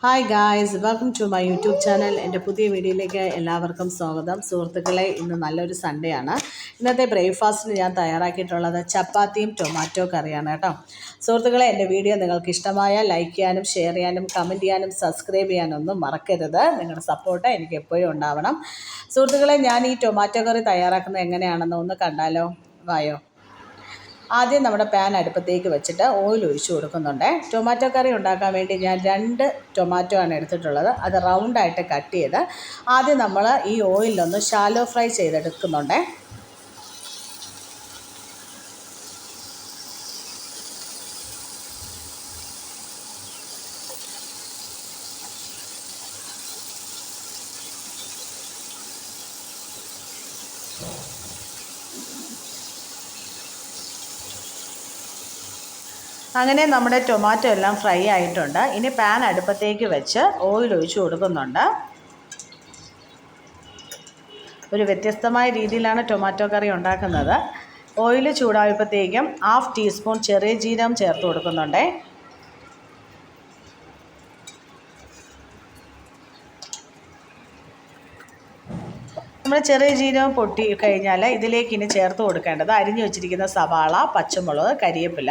Hi guys, welcome to my YouTube channel. എൻ്റെ പുതിയ വീഡിയോയിലേക്ക് എല്ലാവർക്കും സ്വാഗതം. സുഹൃത്തുക്കളെ, ഇന്ന് നല്ലൊരു സൺഡേ ആണ്. ഇന്നത്തെ ബ്രേക്ക്ഫാസ്റ്റിന് ഞാൻ തയ്യാറാക്കിയിട്ടുള്ളത് ചപ്പാത്തിയും ടൊമാറ്റോ കറിയാണ് കേട്ടോ. സുഹൃത്തുക്കളെ, എൻ്റെ വീഡിയോ നിങ്ങൾക്ക് ഇഷ്ടമായാൽ ലൈക്ക് ചെയ്യാനും ഷെയർ ചെയ്യാനും കമൻറ്റ് ചെയ്യാനും സബ്സ്ക്രൈബ് ചെയ്യാനൊന്നും മറക്കരുത്. നിങ്ങളുടെ സപ്പോർട്ട് എനിക്ക് എപ്പോഴും ഉണ്ടാവണം. സുഹൃത്തുക്കളെ, ഞാൻ ഈ ടൊമാറ്റോ കറി തയ്യാറാക്കുന്നത് എങ്ങനെയാണെന്ന് ഒന്ന് കണ്ടാലോ? വായോ. ആദ്യം നമ്മുടെ പാൻ അടുപ്പത്തേക്ക് വെച്ചിട്ട് ഓയിൽ ഒഴിച്ചു കൊടുക്കുന്നുണ്ട്. ടൊമാറ്റോ കറി ഉണ്ടാക്കാൻ വേണ്ടി ഞാൻ 2 ടൊമാറ്റോ ആണ് എടുത്തിട്ടുള്ളത്. അത് റൗണ്ടായിട്ട് കട്ട് ചെയ്ത് ആദ്യം നമ്മൾ ഈ ഓയിലൊന്ന് ഷാലോ ഫ്രൈ ചെയ്തെടുക്കുന്നുണ്ട്. അങ്ങനെ നമ്മുടെ ടൊമാറ്റോ എല്ലാം ഫ്രൈ ആയിട്ടുണ്ട്. ഇനി പാൻ അടുപ്പത്തേക്ക് വെച്ച് ഓയിൽ ഒഴിച്ചു കൊടുക്കുന്നുണ്ട്. ഒരു വ്യത്യസ്തമായ രീതിയിലാണ് ടൊമാറ്റോ കറി ഉണ്ടാക്കുന്നത്. ഓയിൽ ചൂടായപ്പോഴത്തേക്കും 1/2 ടീസ്പൂൺ ചെറിയ ജീരകം ചേർത്ത് കൊടുക്കുന്നുണ്ട്. നമ്മൾ ചെറിയ ജീരകം പൊട്ടി കഴിഞ്ഞാൽ ഇതിലേക്ക് ഇനി ചേർത്ത് കൊടുക്കേണ്ടത് അരിഞ്ഞു വെച്ചിരിക്കുന്ന സവാള, പച്ചമുളക്, കരിവേപ്പില.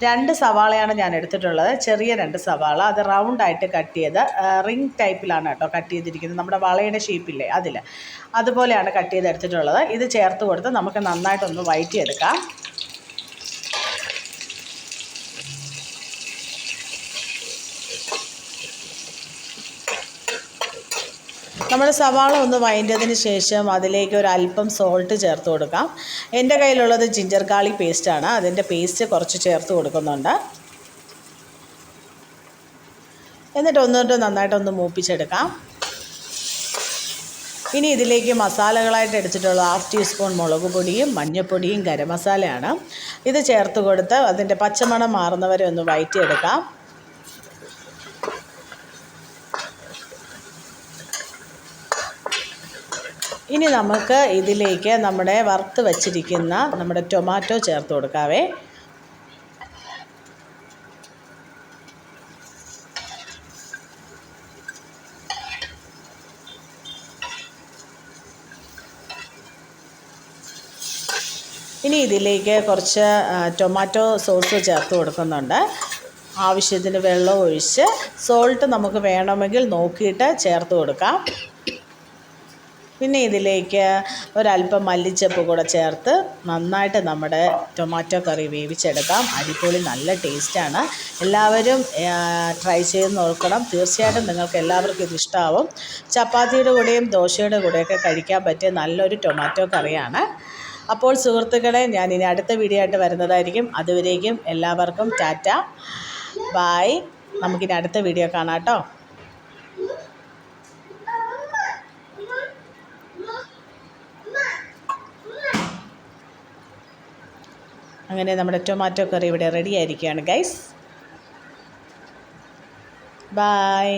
2 സവാളയാണ് ഞാൻ എടുത്തിട്ടുള്ളത്. ചെറിയ 2 സവാള. അത് റൗണ്ടായിട്ട് കട്ട് ചെയ്ത് റിംഗ് ടൈപ്പിലാണ് കേട്ടോ കട്ട് ചെയ്തിരിക്കുന്നത്. നമ്മുടെ വളയുടെ ഷേപ്പില്ലേ അതുപോലെയാണ് കട്ട് ചെയ്തെടുത്തിട്ടുള്ളത്. ഇത് ചേർത്ത് കൊടുത്ത് നമുക്ക് നന്നായിട്ടൊന്ന് വഴറ്റിയെടുക്കാം. നമ്മൾ സവാള ഒന്ന് വഴറ്റിയതിന് ശേഷം അതിലേക്ക് ഒരല്പം സോൾട്ട് ചേർത്ത് കൊടുക്കാം. എൻ്റെ കയ്യിലുള്ളത് ജിഞ്ചർ ഗാർലിക് പേസ്റ്റാണ്. അതിൻ്റെ പേസ്റ്റ് കുറച്ച് ചേർത്ത് കൊടുക്കുന്നുണ്ട്. എന്നിട്ട് നന്നായിട്ടൊന്ന് മൂപ്പിച്ചെടുക്കാം. ഇനി ഇതിലേക്ക് മസാലകളായിട്ട് എടുത്തിട്ടുള്ള 1/2 ടീസ്പൂൺ മുളക് പൊടിയും മഞ്ഞൾപ്പൊടിയും ഗരം മസാലയാണ്. ഇത് ചേർത്ത് കൊടുത്ത് അതിൻ്റെ പച്ചമണം മാറുന്നവരെ ഒന്ന് വഴറ്റിയെടുക്കാം. ഇനി നമുക്ക് ഇതിലേക്ക് നമ്മുടെ വറുത്ത് വച്ചിരിക്കുന്ന നമ്മുടെ ടൊമാറ്റോ ചേർത്ത് കൊടുക്കാവേ. ഇനി ഇതിലേക്ക് കുറച്ച് ടൊമാറ്റോ സോസ് ചേർത്ത് കൊടുക്കുന്നുണ്ട്. ആവശ്യത്തിന് വെള്ളം ഒഴിച്ച് സോൾട്ട് നമുക്ക് വേണമെങ്കിൽ നോക്കിയിട്ട് ചേർത്ത് കൊടുക്കാം. പിന്നെ ഇതിലേക്ക് ഒരല്പം മല്ലിച്ചപ്പ് കൂടെ ചേർത്ത് നന്നായിട്ട് നമ്മുടെ ടൊമാറ്റോ കറി വേവിച്ചെടുക്കാം. അടിപൊളി നല്ല ടേസ്റ്റാണ്. എല്ലാവരും ട്രൈ ചെയ്ത് നോക്കണം. തീർച്ചയായിട്ടും നിങ്ങൾക്ക് എല്ലാവർക്കും ഇത് ഇഷ്ടമാവും. ചപ്പാത്തിയുടെ കൂടെയും ദോശയുടെ കൂടെയൊക്കെ കഴിക്കാൻ പറ്റിയ നല്ലൊരു ടൊമാറ്റോ കറിയാണ്. അപ്പോൾ സുഹൃത്തുക്കളെ, ഞാനിനി അടുത്ത വീഡിയോ ആയിട്ട് വരുന്നതായിരിക്കും. അതുവരേക്കും എല്ലാവർക്കും ടാറ്റ, ബായ്. നമുക്കിനി അടുത്ത വീഡിയോ കാണാം കേട്ടോ. അങ്ങനെ നമ്മുടെ ടൊമാറ്റോ കറി ഇവിടെ റെഡി ആയിരിക്കുകയാണ് ഗൈസ്. ബായ്.